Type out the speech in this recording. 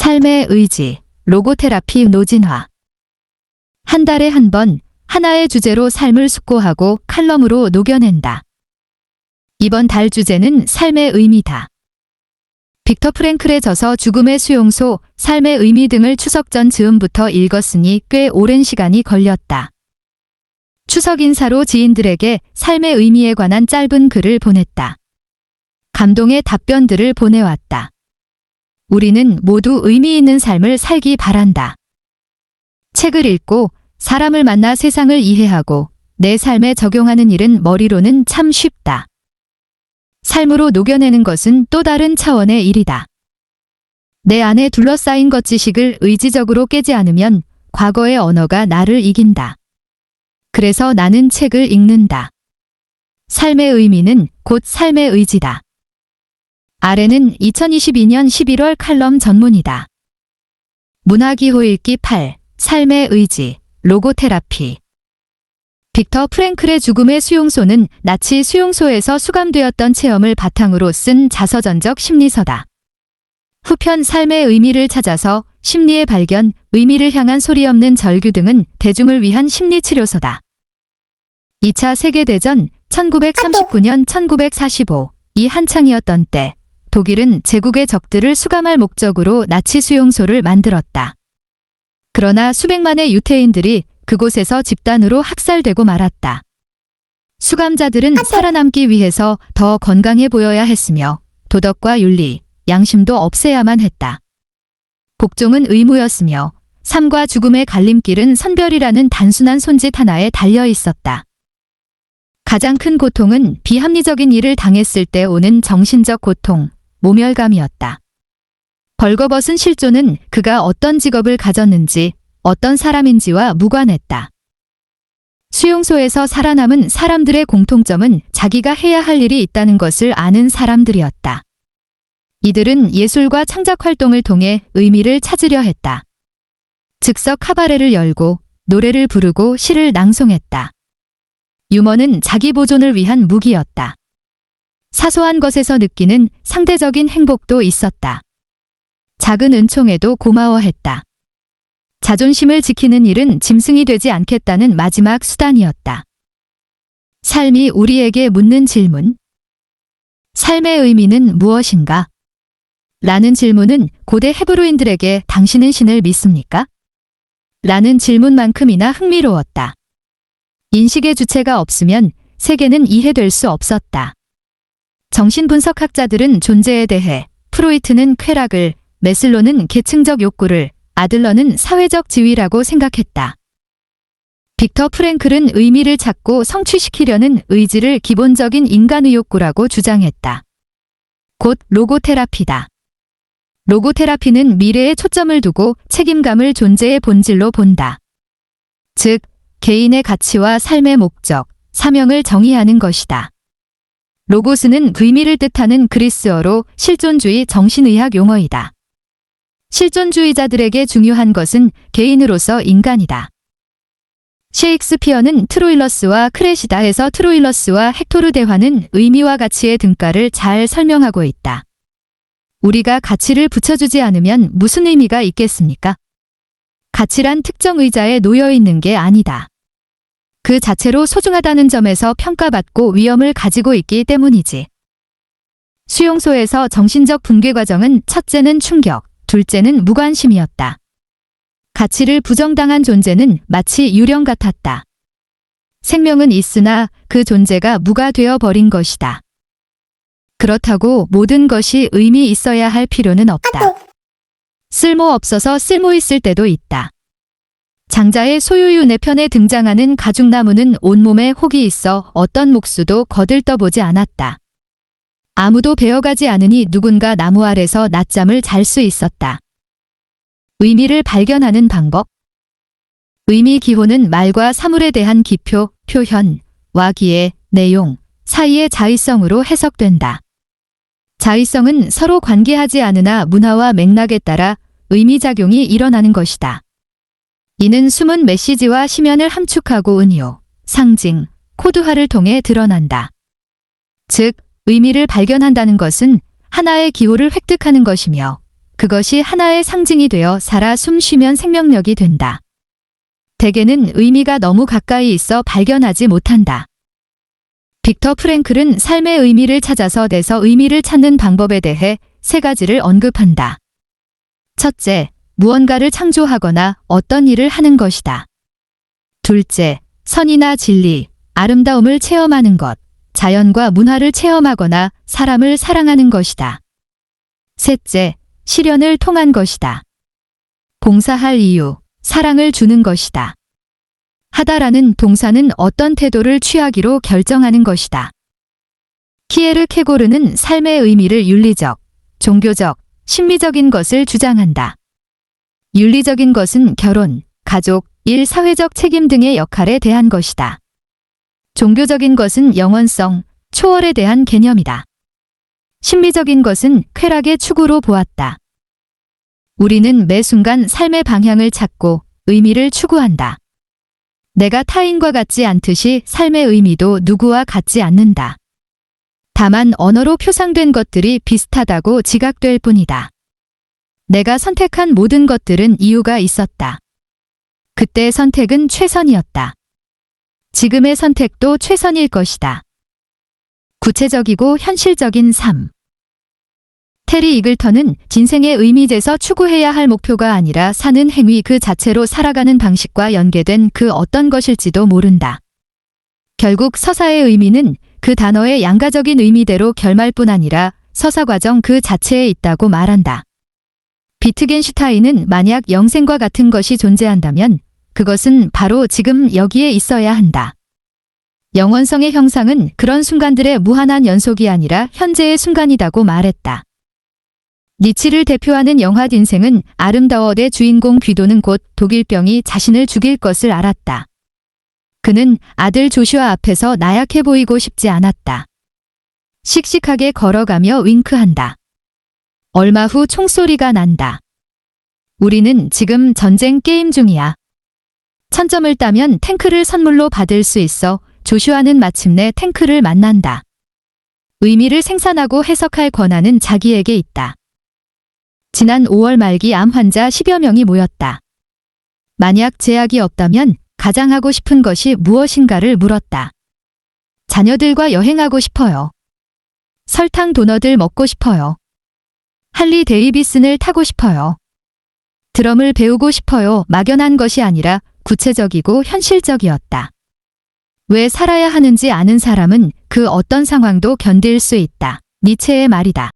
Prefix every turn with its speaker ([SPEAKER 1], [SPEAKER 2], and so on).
[SPEAKER 1] 삶의 의지, 로고테라피 노진화. 한 달에 한 번 하나의 주제로 삶을 숙고하고 칼럼으로 녹여낸다. 이번 달 주제는 삶의 의미다. 빅터 프랭클의 저서 죽음의 수용소, 삶의 의미 등을 추석 전 즈음부터 읽었으니 꽤 오랜 시간이 걸렸다. 추석 인사로 지인들에게 삶의 의미에 관한 짧은 글을 보냈다. 감동의 답변들을 보내왔다. 우리는 모두 의미 있는 삶을 살기 바란다. 책을 읽고 사람을 만나 세상을 이해하고 내 삶에 적용하는 일은 머리로는 참 쉽다. 삶으로 녹여내는 것은 또 다른 차원의 일이다. 내 안에 둘러싸인 것지식을 의지적으로 깨지 않으면 과거의 언어가 나를 이긴다. 그래서 나는 책을 읽는다. 삶의 의미는 곧 삶의 의지다. 아래는 2022년 11월 칼럼 전문이다. 문화기호 읽기 8. 삶의 의지, 로고테라피. 빅터 프랭클의 죽음의 수용소는 나치 수용소에서 수감되었던 체험을 바탕으로 쓴 자서전적 심리서다. 후편 삶의 의미를 찾아서 심리의 발견, 의미를 향한 소리 없는 절규 등은 대중을 위한 심리치료서다. 2차 세계대전 1939년 1945, 이 한창이었던 때 독일은 제국의 적들을 수감할 목적으로 나치 수용소를 만들었다. 그러나 수백만의 유태인들이 그곳에서 집단으로 학살되고 말았다. 수감자들은 살아남기 위해서 더 건강해 보여야 했으며 도덕과 윤리, 양심도 없애야만 했다. 복종은 의무였으며 삶과 죽음의 갈림길은 선별이라는 단순한 손짓 하나에 달려 있었다. 가장 큰 고통은 비합리적인 일을 당했을 때 오는 정신적 고통, 모멸감이었다. 벌거벗은 실존은 그가 어떤 직업을 가졌는지, 어떤 사람인지와 무관했다. 수용소에서 살아남은 사람들의 공통점은 자기가 해야 할 일이 있다는 것을 아는 사람들이었다. 이들은 예술과 창작 활동을 통해 의미를 찾으려 했다. 즉석 카바레를 열고 노래를 부르고 시를 낭송했다. 유머는 자기 보존을 위한 무기였다. 사소한 것에서 느끼는 상대적인 행복도 있었다. 작은 은총에도 고마워했다. 자존심을 지키는 일은 짐승이 되지 않겠다는 마지막 수단이었다. 삶이 우리에게 묻는 질문. 삶의 의미는 무엇인가? 라는 질문은 고대 헤브루인들에게 당신은 신을 믿습니까? 라는 질문만큼이나 흥미로웠다. 인식의 주체가 없으면 세계는 이해될 수 없었다. 정신분석학자들은 존재에 대해, 프로이트는 쾌락을, 메슬로는 계층적 욕구를, 아들러는 사회적 지위라고 생각했다. 빅터 프랭클은 의미를 찾고 성취시키려는 의지를 기본적인 인간의 욕구라고 주장했다. 곧 로고테라피다. 로고테라피는 미래에 초점을 두고 책임감을 존재의 본질로 본다. 즉, 개인의 가치와 삶의 목적, 사명을 정의하는 것이다. 로고스는 의미를 뜻하는 그리스어로 실존주의 정신의학 용어이다. 실존주의자들에게 중요한 것은 개인으로서 인간이다. 셰익스피어는 트로일러스와 크레시다에서 트로일러스와 헥토르 대화는 의미와 가치의 등가를 잘 설명하고 있다. 우리가 가치를 붙여주지 않으면 무슨 의미가 있겠습니까? 가치란 특정 의자에 놓여 있는 게 아니다. 그 자체로 소중하다는 점에서 평가받고 위엄을 가지고 있기 때문이지. 수용소에서 정신적 붕괴 과정은 첫째는 충격, 둘째는 무관심이었다. 가치를 부정당한 존재는 마치 유령 같았다. 생명은 있으나 그 존재가 무가 되어 버린 것이다. 그렇다고 모든 것이 의미 있어야 할 필요는 없다. 쓸모 없어서 쓸모 있을 때도 있다. 장자의 소유유 내 편에 등장하는 가죽나무는 온몸에 혹이 있어 어떤 목수도 거들떠보지 않았다. 아무도 베어가지 않으니 누군가 나무 아래서 낮잠을 잘 수 있었다. 의미를 발견하는 방법. 의미 기호는 말과 사물에 대한 기표, 표현, 와기의, 내용, 사이의 자의성으로 해석된다. 자의성은 서로 관계하지 않으나 문화와 맥락에 따라 의미작용이 일어나는 것이다. 이는 숨은 메시지와 심연을 함축하고 은유, 상징, 코드화를 통해 드러난다. 즉, 의미를 발견한다는 것은 하나의 기호를 획득하는 것이며 그것이 하나의 상징이 되어 살아 숨 쉬면 생명력이 된다. 대개는 의미가 너무 가까이 있어 발견하지 못한다. 빅터 프랭클은 삶의 의미를 찾아서 내서 의미를 찾는 방법에 대해 3가지를 언급한다. 첫째, 무언가를 창조하거나 어떤 일을 하는 것이다. 둘째, 선이나 진리, 아름다움을 체험하는 것, 자연과 문화를 체험하거나 사람을 사랑하는 것이다. 셋째, 실현을 통한 것이다. 봉사할 이유, 사랑을 주는 것이다. 하다라는 동사는 어떤 태도를 취하기로 결정하는 것이다. 키에르케고르는 삶의 의미를 윤리적, 종교적, 심리적인 것을 주장한다. 윤리적인 것은 결혼, 가족, 일, 사회적 책임 등의 역할에 대한 것이다. 종교적인 것은 영원성, 초월에 대한 개념이다. 심리적인 것은 쾌락의 추구로 보았다. 우리는 매 순간 삶의 방향을 찾고 의미를 추구한다. 내가 타인과 같지 않듯이 삶의 의미도 누구와 같지 않는다. 다만 언어로 표상된 것들이 비슷하다고 지각될 뿐이다. 내가 선택한 모든 것들은 이유가 있었다. 그때의 선택은 최선이었다. 지금의 선택도 최선일 것이다. 구체적이고 현실적인 삶. 테리 이글턴은 진생의 의미에서 추구해야 할 목표가 아니라 사는 행위 그 자체로 살아가는 방식과 연계된 그 어떤 것일지도 모른다. 결국 서사의 의미는 그 단어의 양가적인 의미대로 결말뿐 아니라 서사 과정 그 자체에 있다고 말한다. 비트겐슈타인은 만약 영생과 같은 것이 존재한다면 그것은 바로 지금 여기에 있어야 한다. 영원성의 형상은 그런 순간들의 무한한 연속이 아니라 현재의 순간이라고 말했다. 니치를 대표하는 영화 인생은 아름다워의 주인공 귀도는 곧 독일병이 자신을 죽일 것을 알았다. 그는 아들 조슈아 앞에서 나약해 보이고 싶지 않았다. 씩씩하게 걸어가며 윙크한다. 얼마 후 총소리가 난다. 우리는 지금 전쟁 게임 중이야. 1000점을 따면 탱크를 선물로 받을 수 있어 조슈아는 마침내 탱크를 만난다. 의미를 생산하고 해석할 권한은 자기에게 있다. 지난 5월 말기 암 환자 10여 명이 모였다. 만약 제약이 없다면 가장 하고 싶은 것이 무엇인가를 물었다. 자녀들과 여행하고 싶어요. 설탕 도넛을 먹고 싶어요. 할리 데이비슨을 타고 싶어요. 드럼을 배우고 싶어요. 막연한 것이 아니라 구체적이고 현실적이었다. 왜 살아야 하는지 아는 사람은 그 어떤 상황도 견딜 수 있다. 니체의 말이다.